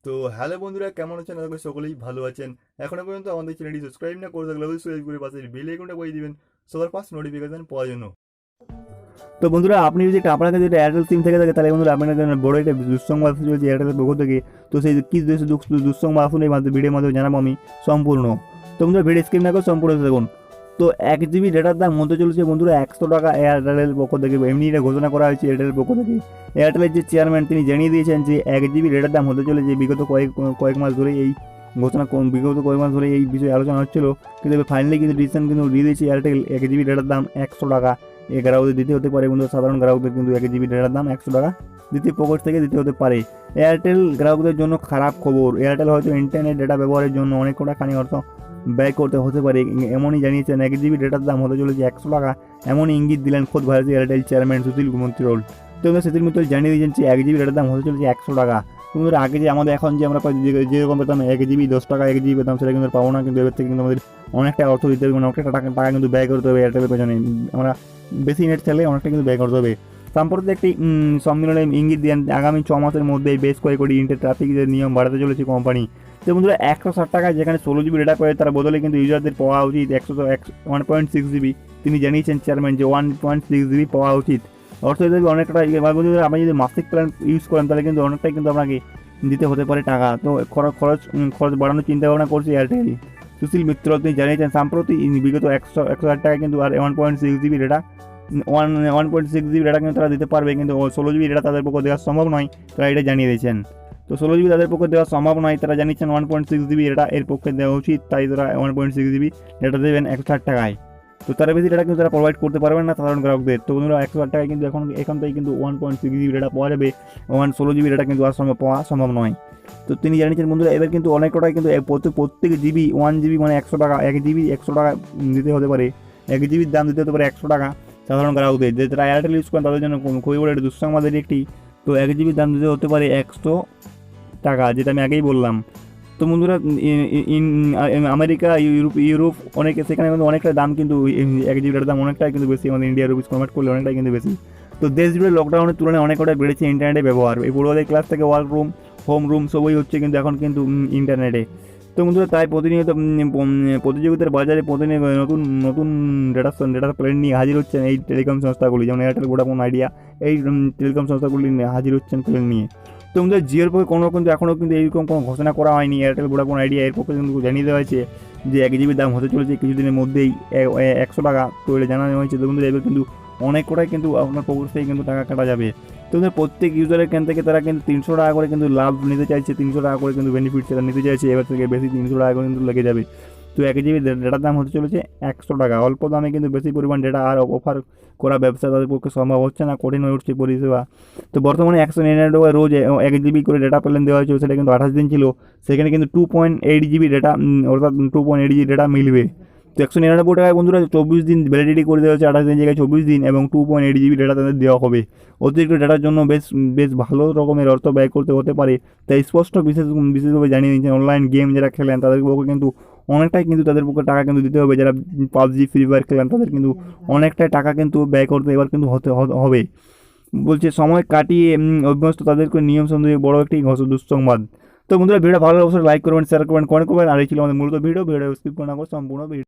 তো হ্যালো বন্ধুরা, কেমন আছেন? আশা করি সকলেই ভালো আছেন। এখনো পর্যন্ত আমাদের চ্যানেলটি সাবস্ক্রাইব না করে থাকলে অবশ্যই সাবস্ক্রাইব করে পাশে বেল আইকনটা বাজিয়ে দিবেন সবার ফার্স্ট নোটিফিকেশন পাওয়ার জন্য। তো বন্ধুরা, আপনি যদি আপনার কাছে যদি এয়ারটেল সিম থেকে থাকে তাহলে বন্ধুরা আপনার কাছে বড় একটা দুঃসংবাদ চলছে এয়ারটেলের পক্ষ থেকে। তো সেই কী দুঃসংবাদ আসুন এই ভিডিওর মাধ্যমে জানাবো আমি সম্পূর্ণ। তো বন্ধুরা, ভিডিও স্কিপ না করে সম্পূর্ণ দেখুন। তো 1 GB ডেটার দাম হতে চলেছে বন্ধুরা 100 টাকা এয়ারটেলের পক্ষ থেকে। এমনি এটা ঘোষণা করা হয়েছে এয়ারটেলের পক্ষ থেকে। এয়ারটেলের যে চেয়ারম্যান তিনি জানিয়ে দিয়েছেন যে 1 GB ডেটার দাম হতে চলেছে। বিগত কয়েক মাস ধরে এই বিগত কয়েক মাস ধরে এই বিষয়ে আলোচনা হচ্ছিল, কিন্তু ফাইনালি কিন্তু ডিসিশন কিন্তু দিয়ে দিয়েছে এয়ারটেল। 1 GB ডেটার দাম 100 টাকা এই গ্রাহকদের দিতে হতে পারে বন্ধু। সাধারণ গ্রাহকদের কিন্তু 1 GB ডেটার দাম 100 টাকা দ্বিতীয় পকেট থেকে দিতে হতে পারে। এয়ারটেল গ্রাহকদের জন্য খারাপ খবর। এয়ারটেল হয়তো ইন্টারনেট ডেটা ব্যবহারের জন্য অনেক টাকাখানি অর্থ ব্যয় করতে হতে পারে, এমনই জানিয়েছেন। 1 GB ডেটার দাম হতে চলেছে 100 টাকা, এমনই ইঙ্গিত দিলেন খোদ ভারতীয় এয়ারটেল চেয়ারম্যান সুশীল মৈত্রল। তো সুশীল মৈত্রল জানিয়ে দিয়েছেন যে 1 GB ডেটার দাম হতে চলেছে 100 টাকা। কিন্তু আগে যে আমাদের এখন যে আমরা যেরকম পেতাম 1 GB 10 টাকা 1 GB পেতাম, সেটা কিন্তু পাবো না। কিন্তু এবার থেকে কিন্তু আমাদের অনেকটা অর্থ দিতে হবে, অনেকটা টাকা কিন্তু ব্যয় করতে হবে এয়ারটেলের পেছনে। আমরা বেশি নেট চাইলে অনেকটা কিন্তু ব্যয় করতে হবে। সম্প্রতি একটি সম্মেলনে ইঙ্গিত দেন আগামী 6 মাসের মধ্যে বেশ কয়েক কোটি ইন্টারনেট ট্রাফিকের নিয়ম বাড়াতে চলেছে কোম্পানি। তো বন্ধুরা, 160 টাকায় যেখানে 16 GB ডেটা পায়, তার বদলে কিন্তু ইউজারদের পাওয়া উচিত 1.6 GB। তিনি জানিয়েছেন চেয়ারম্যান যে 1.6 GB পাওয়া উচিত। অর্থ হিসেবে অনেকটা বন্ধুরা, আপনি যদি মাসিক প্ল্যান ইউজ করেন তাহলে কিন্তু অনেকটাই কিন্তু আপনাকে দিতে হতে পারে টাকা। তো খরচ বাড়ানোর চিন্তা ভাবনা করছে এয়ারটেল। সুশীল মিত্র তিনি জানিয়েছেন সম্প্রতি বিগত 160 টাকায় কিন্তু আর 1.6 GB ডেটা 1.6 GB ডেটা কিন্তু তারা দিতে পারবে, কিন্তু 16 GB ডেটা তাদের পক্ষে দেওয়া সম্ভব নয়, তারা এটা জানিয়ে দিয়েছেন। তো 16 GB তাদের পক্ষে দেওয়া সম্ভব নয়, তারা জানিয়েছেন 1.6 GB ডেটা এর পক্ষে দেওয়া উচিত। তাই তারা 1.6 GB ডেটা দেবেন 160 টাকায়। তো তারা বেশি ডেটা কিন্তু তারা প্রোভাইড করতে পারবেন না সাধারণ গ্রাহকদের। তো বন্ধুরা, 160 টাকায় কিন্তু এখন থেকে কিন্তু 1.6 GB ডেটা পাওয়া যাবে। 16 GB ডেটা কিন্তু আর পাওয়া সম্ভব নয়। তো তিনি জানিয়েছেন বন্ধুরা, এবার কিন্তু অনেকটাই কিন্তু প্রত্যেক জিবি 1 GB মানে 100 টাকা, 1 GB 100 টাকা দিতে হতে পারে। 1 GB দাম দিতে হতে পারে 100 টাকা সাধারণ গ্রাহকদের। যে তারা এয়ারটেল ইউজ করেন তাদের জন্য খুবই বড় একটা দুঃসংবাদের একটি। তো 1 GB দাম দিতে হতে পারে 100 টাকা, যেটা আমি আগেই বললাম। তো বন্ধুরা, আমেরিকা, ইউরোপ অনেকে সেখানে কিন্তু অনেকটা দাম কিন্তু 1 GB দাম অনেকটাই কিন্তু বেশি, আমাদের ইন্ডিয়া রুপিস কনভার্ট করলে অনেকটাই কিন্তু বেশি। তো দেশ জুড়ে লকডাউনের তুলনায় অনেকটা বেড়েছে ইন্টারনেটের ব্যবহার। এই পড়ুয়াদের ক্লাস থেকে ওয়ার্ক রুম, হোম রুম সবই হচ্ছে কিন্তু এখন কিন্তু ইন্টারনেটে। তো বন্ধুরা, তাই প্রতিনিয়ত প্রতিযোগিতার বাজারে প্রতিনিয়ত নতুন নতুন ডেটা প্ল্যান নিয়ে হাজির হচ্ছেন এই টেলিকম সংস্থাগুলি, যেমন এয়ারটেল, ভোডাফোন, আইডিয়া। এই টেলিকম সংস্থাগুলি হাজির হচ্ছেন প্ল্যান নিয়ে। তো আমাদের জিওর পক্ষে কিন্তু এখনও কিন্তু এইরকম কোনো ঘোষণা করা হয়নি। এয়ারটেল, ভোডাফোন, আইডিয়া এর পক্ষে কিন্তু জানিয়ে দেওয়া হয়েছে যে 1 GB দাম হতে চলেছে কিছুদিনের মধ্যেই 100 টাকা। তো এটা জানানো হয়েছে। তো বন্ধুরা, এবার কিন্তু অনেকটাই কিন্তু আপনার পকেট থেকে কিন্তু টাকা কাটা যাবে। তো প্রত্যেক ইউজারের ক্যান থেকে তারা কিন্তু 300 টাকা করে কিন্তু লাভ নিতে চাইছে, 300 টাকা করে কিন্তু বেনিফিট তারা নিতে চাইছে। এবার থেকে বেশি 300 টাকা করে কিন্তু লেগে যাবে। তো 1 GB ডেটার দাম হতে চলেছে 100 টাকা। অল্প দামে কিন্তু বেশি পরিমাণ ডেটা আর অফার করা ব্যবসা তাদের পক্ষে সম্ভব হচ্ছে না, কঠিন হয়ে উঠছে পরিষেবা। তো বর্তমানে 199 টাকায় রোজ 1 GB করে ডেটা প্ল্যান দেওয়া হয়েছিল, সেটা কিন্তু 28 দিন ছিল। সেখানে কিন্তু 2.8 GB ডেটা অর্থাৎ 2.8 GB ডেটা মিলবে। তো 199 টাকায় বন্ধুরা 24 দিন ভ্যালিডিটি করে দেওয়া হচ্ছে, 28 দিন জায়গায় 24 দিন, এবং 2.8 GB ডেটা তাদের দেওয়া হবে। অতিরিক্ত ডেটার জন্য বেশ ভালো রকমের অর্থ ব্যয় করতে হতে পারে। তাই স্পষ্ট বিশেষভাবে জানিয়ে দিচ্ছেন অনলাইন গেম যারা খেলেন তাদের পক্ষে কিন্তু অনেকটাই কিন্তু তাদের পক্ষে টাকা কিন্তু দিতে হবে। যারা পাবজি, ফ্রি ফায়ার খেলেন তাদের কিন্তু অনেকটাই টাকা কিন্তু ব্যয় করতে এবার কিন্তু হবে। বলছে সময় কাটিয়ে অভ্যস্ত তাদেরকে নিয়ম সন্দেহে বড় একটি দুঃসংবাদ। তো বন্ধুরা, ভিডিও ভালো অবশ্যই লাইক করবেন, শেয়ার করবেন, কমেন্ট করবেন। আর এই ছিল আমাদের মূলত ভিডিও স্কিপ করে না করে সম্পূর্ণ ভিডিও।